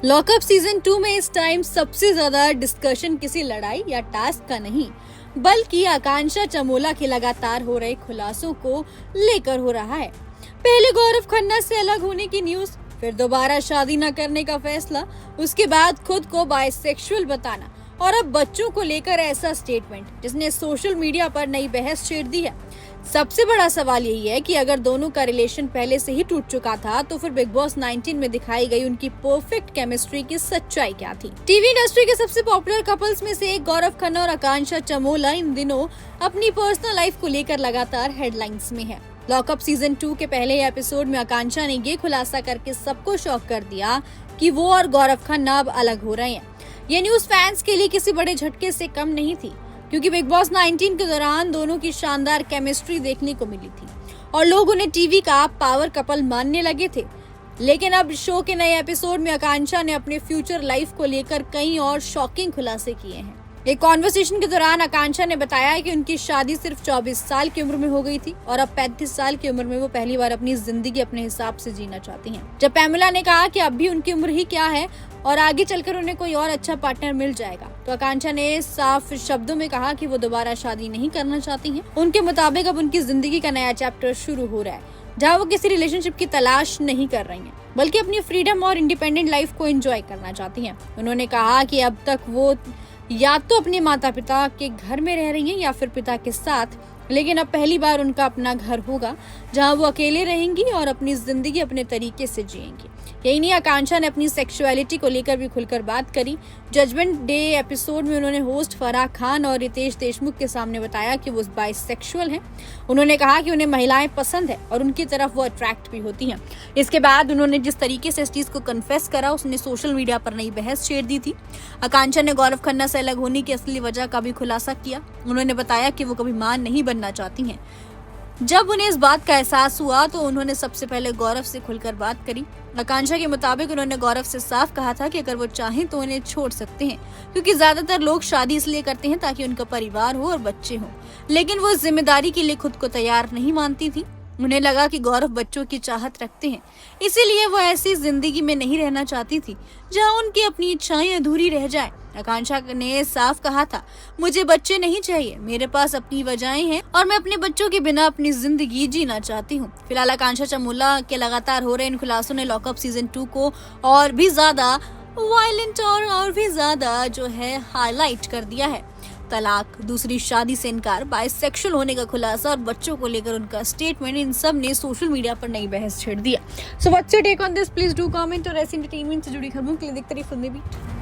Lockup season 2 में इस time सबसे ज्यादा डिस्कशन किसी लड़ाई या टास्क का नहीं, बल्कि आकांक्षा चमोला के लगातार हो रहे खुलासों को लेकर हो रहा है। पहले गौरव खन्ना से अलग होने की न्यूज, फिर दोबारा शादी न करने का फैसला, उसके बाद खुद को बाइसेक्सुअल बताना और अब बच्चों को लेकर ऐसा स्टेटमेंट जिसने सोशल मीडिया पर नई बहस छेड़ दी है। सबसे बड़ा सवाल यही है कि अगर दोनों का रिलेशन पहले से ही टूट चुका था तो फिर बिग बॉस 19 में दिखाई गई उनकी परफेक्ट केमिस्ट्री की सच्चाई क्या थी। टीवी इंडस्ट्री के सबसे पॉपुलर कपल्स में से एक गौरव खन्ना और आकांक्षा चमोला इन दिनों अपनी पर्सनल लाइफ को लेकर लगातार हेडलाइंस में है। लॉकअप सीजन 2 के पहले एपिसोड में आकांक्षा ने ये खुलासा करके सबको शॉक कर दिया कि वो और गौरव खन्ना अब अलग हो रहे हैं। ये न्यूज फैंस के लिए किसी बड़े झटके से कम नहीं थी, क्योंकि बिग बॉस 19 के दौरान दोनों की शानदार केमिस्ट्री देखने को मिली थी और लोग उन्हें टीवी का पावर कपल मानने लगे थे। लेकिन अब शो के नए एपिसोड में आकांक्षा ने अपने फ्यूचर लाइफ को लेकर कई और शॉकिंग खुलासे किए हैं। एक कॉन्वर्सेशन के दौरान आकांक्षा ने बताया कि उनकी शादी सिर्फ 24 साल की उम्र में हो गई थी और अब 35 साल की उम्र में वो पहली बार अपनी जिंदगी अपने हिसाब से जीना चाहती हैं। जब पैमेला ने कहा कि अब भी उनकी उम्र ही क्या है और आगे चलकर उन्हें कोई और अच्छा पार्टनर मिल जाएगा, तो आकांक्षा ने साफ शब्दों में कहा कि वो दोबारा शादी नहीं करना चाहती हैं। उनके मुताबिक अब उनकी जिंदगी का नया चैप्टर शुरू हो रहा है, जहाँ वो किसी रिलेशनशिप की तलाश नहीं कर रही हैं, बल्कि अपनी फ्रीडम और इंडिपेंडेंट लाइफ को एंजॉय करना चाहती हैं। उन्होंने कहा कि अब तक वो या तो अपने माता पिता के घर में रह रही हैं या फिर पिता के साथ, लेकिन अब पहली बार उनका अपना घर होगा जहां वो अकेले रहेंगी और अपनी जिंदगी अपने तरीके से जिएंगी। यही नहीं, आकांक्षा ने अपनी सेक्सुअलिटी को लेकर भी खुलकर बात करी। जजमेंट डे एपिसोड में उन्होंने होस्ट फराह खान और रितेश देशमुख के सामने बताया कि वो बाइसेक्सुअल हैं। उन्होंने कहा कि उन्हें महिलाएं पसंद है और उनकी तरफ वो अट्रैक्ट भी होती हैं। इसके बाद उन्होंने जिस तरीके से इस चीज को कन्फेस करा, उसने सोशल मीडिया पर नई बहस छेड़ दी थी। आकांक्षा ने गौरव खन्ना से अलग होने की असली वजह का भी खुलासा किया। उन्होंने बताया कि वो कभी मां नहीं बनना चाहती हैं। जब उन्हें इस बात का एहसास हुआ तो उन्होंने सबसे पहले गौरव से खुलकर बात करी। आकांक्षा के मुताबिक उन्होंने गौरव से साफ कहा था कि अगर वो चाहें तो उन्हें छोड़ सकते हैं, क्योंकि ज्यादातर लोग शादी इसलिए करते हैं ताकि उनका परिवार हो और बच्चे हों, लेकिन वो जिम्मेदारी के लिए खुद को तैयार नहीं मानती थी। उन्हें लगा कि गौरव बच्चों की चाहत रखते हैं, इसीलिए वो ऐसी जिंदगी में नहीं रहना चाहती थी जहां उनकी अपनी इच्छाएं अधूरी रह जाएं। आकांक्षा ने साफ कहा था, मुझे बच्चे नहीं चाहिए, मेरे पास अपनी वजहें हैं और मैं अपने बच्चों के बिना अपनी जिंदगी जीना चाहती हूँ। फिलहाल आकांक्षा चमोला के लगातार हो रहे इन खुलासों ने लॉकअप सीजन 2 को और भी ज्यादा वायलेंट और भी ज्यादा जो है हाईलाइट कर दिया है। तलाक, दूसरी शादी से इनकार, बाइसेक्सुअल होने का खुलासा और बच्चों को लेकर उनका स्टेटमेंट, इन सब ने सोशल मीडिया पर नई बहस छेड़ दिया। So what's your take on this? Please do comment और ऐसी एंटरटेनमेंट से जुड़ी खबरों के लिए देखते रहिए फिल्मी बीट।